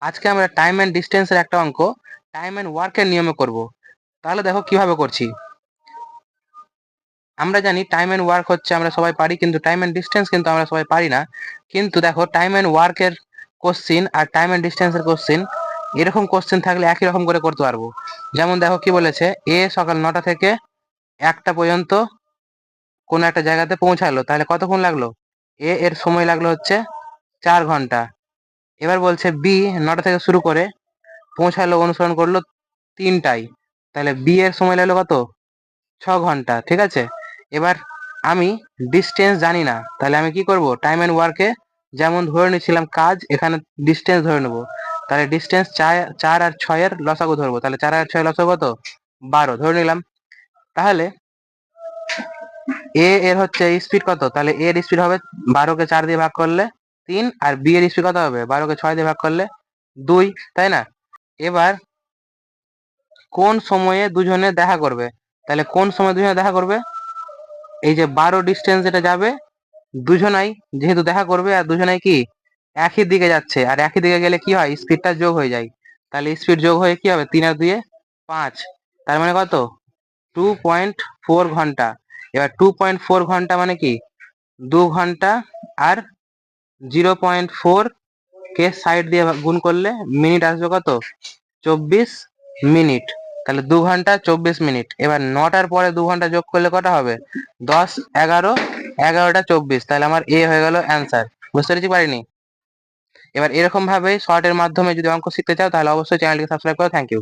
আজকে আমরা time and ডিস্টেন্সের একটা অঙ্ক টাইম এন্ড ওয়ার্কের নিয়মে করব। তাহলে দেখো কিভাবে করছি। আমরা জানি টাইম এন্ড ওয়ার্ক হচ্ছে আমরা সবাই পারি, কিন্তু টাইম এন্ড ডিস্টেন্স কিন্তু আমরা সবাই পারি না। কিন্তু দেখো টাইম এন্ড ওয়ার্কের কোশ্চিন আর টাইম এন্ড ডিস্টেন্সের কোশ্চিন এরকম কোশ্চিন থাকলে একই রকম করে করতে পারবো। যেমন দেখো কি বলেছে, এ সকাল 9টা থেকে 1টা পর্যন্ত কোনো একটা জায়গাতে পৌঁছালো, তাহলে কতক্ষণ লাগলো? এ এর সময় লাগলো হচ্ছে 4 ঘন্টা। এবার বলছে বি 9টা থেকে শুরু করে পৌঁছালো, অনুসরণ করলো 3টায়, তাহলে বি এর সময় লাগলো কত? 6 ঘন্টা। ঠিক আছে, এবার আমি ডিস্টেন্স জানি না, তাহলে আমি কি করব? টাইম এন্ড ওয়ার্কে যেমন ধরে নিয়েছিলাম কাজ, এখানে ডিস্টেন্স ধরে নেবো। তাহলে ডিস্টেন্স 4 আর 6 এর লসাগু ধরবো, তাহলে 4 আর 6 লসাগু কত? 12 ধরে নিলাম। তাহলে এ এর হচ্ছে স্পিড কত? তাহলে এ এর স্পিড হবে 12কে 4 দিয়ে ভাগ করলে 3, আর বি এর স্পিড কত হবে? 12কে 6 দিয়ে ভাগ করলে 2, তাই না? এবার কোন সময়ে দুজনে দেখা করবে? তাহলে কোন সময় দুজনে দেখা করবে? এই যে 12 ডিস্টেন্স যেটা যাবে, দুজনাই যেহেতু দেখা করবে আর দুজনাই কি একই দিকে যাচ্ছে, আর একই দিকে গেলে কি হয়? স্পিডটা যোগ হয়ে যায়। তাহলে স্পিড যোগ হয়ে কি হবে? 3 আর 2 5, তার মানে কত? 2.4 ঘন্টা। এবার 2.4 ঘন্টা মানে কি? 2 ঘন্টা আর 0.4 কে সাইড দিয়ে গুণ করলে মিনিট আসবে কত? 24 মিনিট। তাহলে 2 ঘন্টা 24 মিনিট। এবার 9টার পরে 2 ঘন্টা যোগ করলে কটা হবে? 10, 11, 11টা 24, তাহলে আমার এ হয়ে গেল অ্যান্সার। বুঝতে পেরেছি পারিনি? এবার এরকম ভাবে শর্টের মাধ্যমে যদি অঙ্ক শিখতে চাও তাহলে অবশ্যই চ্যানেলটিকে সাবস্ক্রাইব করো। Thank you.